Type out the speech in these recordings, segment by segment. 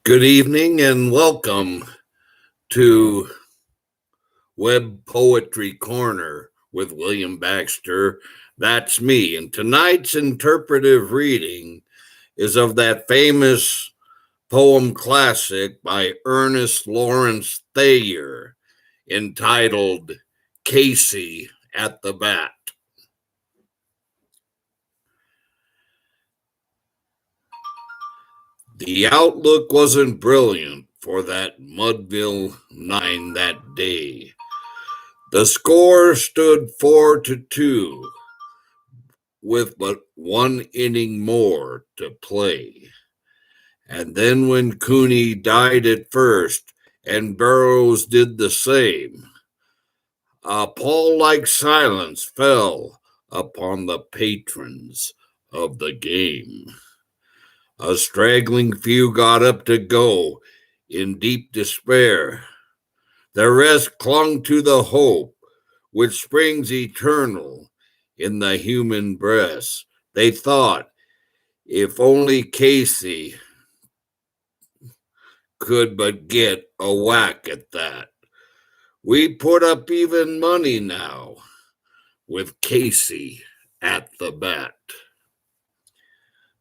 Good evening and welcome to Web Poetry Corner with William Baxter. That's me. And tonight's interpretive reading is of that famous poem classic by Ernest Lawrence Thayer entitled Casey at the Bat. The outlook wasn't brilliant for that Mudville nine that day. The score stood 4-2 with but one inning more to play. And then when Cooney died at first and Burroughs did the same, a pall-like silence fell upon the patrons of the game. A straggling few got up to go in deep despair. The rest clung to the hope which springs eternal in the human breast. They thought, if only Casey could but get a whack at that. We put up even money now with Casey at the bat.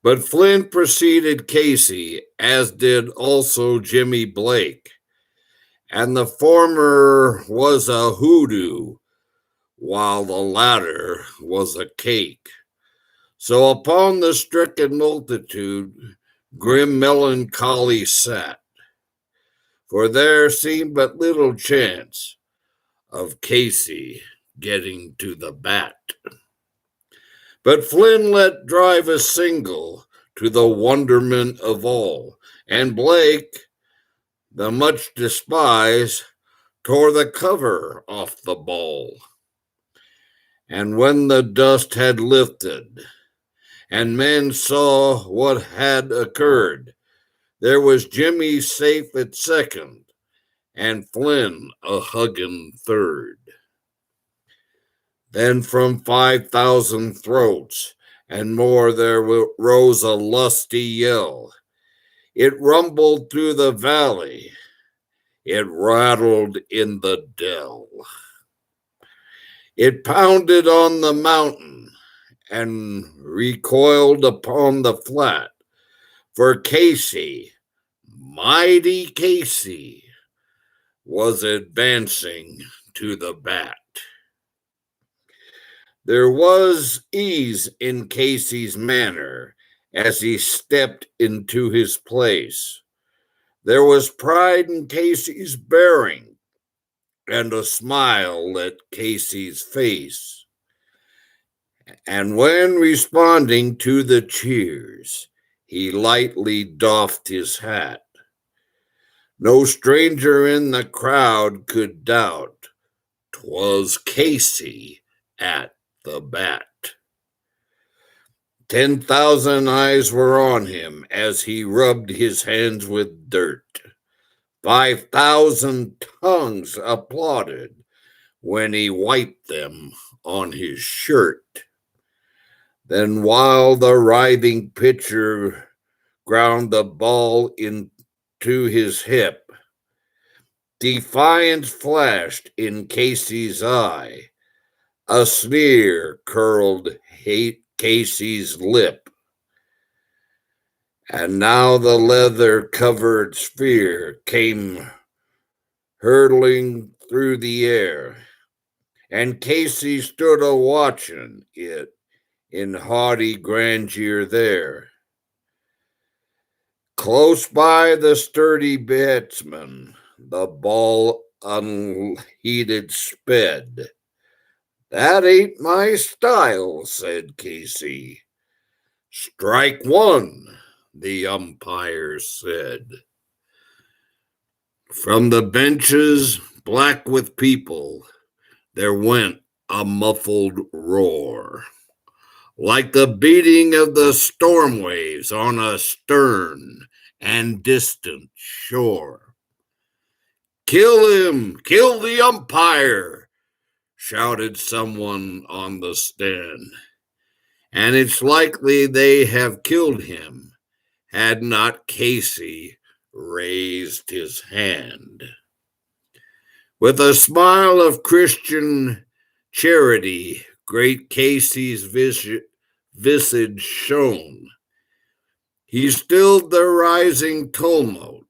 But Flint preceded Casey, as did also Jimmy Blake, and the former was a hoodoo, while the latter was a cake. So upon the stricken multitude, grim melancholy sat, for there seemed but little chance of Casey getting to the bat. But Flynn let drive a single to the wonderment of all, and Blake, the much despised, tore the cover off the ball. And when the dust had lifted, and men saw what had occurred, there was Jimmy safe at second, and Flynn a hugging third. Then from 5,000 throats and more there rose a lusty yell. It rumbled through the valley. It rattled in the dell. It pounded on the mountain and recoiled upon the flat. For Casey, mighty Casey, was advancing to the bat. There was ease in Casey's manner as he stepped into his place. There was pride in Casey's bearing and a smile at Casey's face. And when responding to the cheers, he lightly doffed his hat. No stranger in the crowd could doubt 'twas Casey at the bat. 10,000 eyes were on him as he rubbed his hands with dirt. 5,000 tongues applauded when he wiped them on his shirt. Then while the writhing pitcher ground the ball into his hip, defiance flashed in Casey's eye. A sneer curled Casey's lip. And now the leather-covered sphere came hurtling through the air, and Casey stood a-watching it in haughty grandeur there. Close by the sturdy batsman, the ball unheeded sped. "That ain't my style," said Casey. "Strike one," the umpire said. From the benches, black with people, there went a muffled roar, like the beating of the storm waves on a stern and distant shore. "Kill him! Kill the umpire!" shouted someone on the stand. And it's likely they have killed him had not Casey raised his hand. With a smile of Christian charity, great Casey's visage shone. He stilled the rising tumult.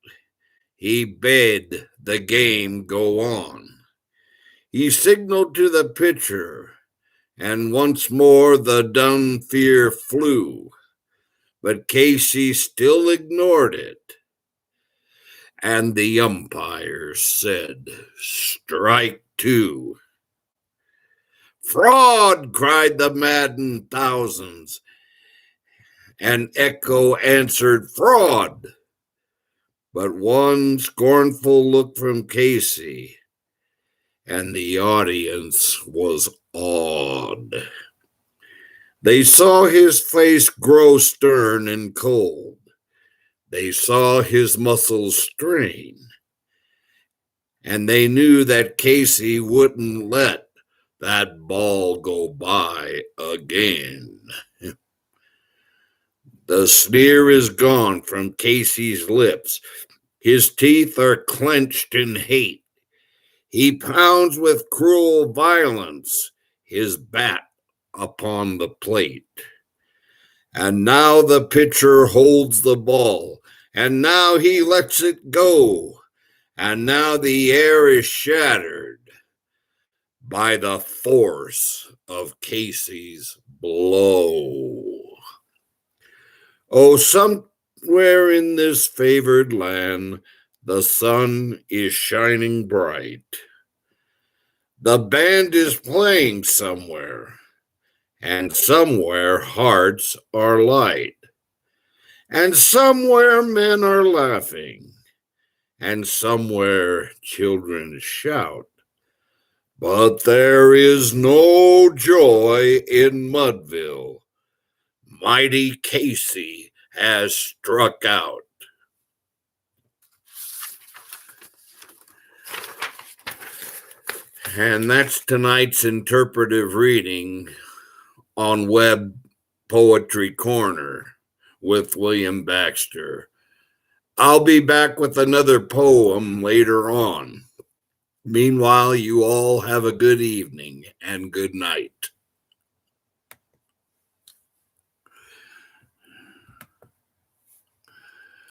He bade the game go on. He signaled to the pitcher, and once more the dun fear flew. But Casey still ignored it, and the umpire said, "Strike two." "Fraud!" cried the maddened thousands, and echo answered, "Fraud!" But one scornful look from Casey, and the audience was awed. They saw his face grow stern and cold. They saw his muscles strain, and they knew that Casey wouldn't let that ball go by again. The sneer is gone from Casey's lips. His teeth are clenched in hate. He pounds with cruel violence his bat upon the plate. And now the pitcher holds the ball, and now he lets it go, and now the air is shattered by the force of Casey's blow. Oh, somewhere in this favored land, the sun is shining bright. The band is playing somewhere, and somewhere hearts are light. And somewhere men are laughing, and somewhere children shout. But there is no joy in Mudville. Mighty Casey has struck out. And that's tonight's interpretive reading on W.E.B. Poetry Corner with William Baxter. I'll be back with another poem later on. Meanwhile, you all have a good evening and good night.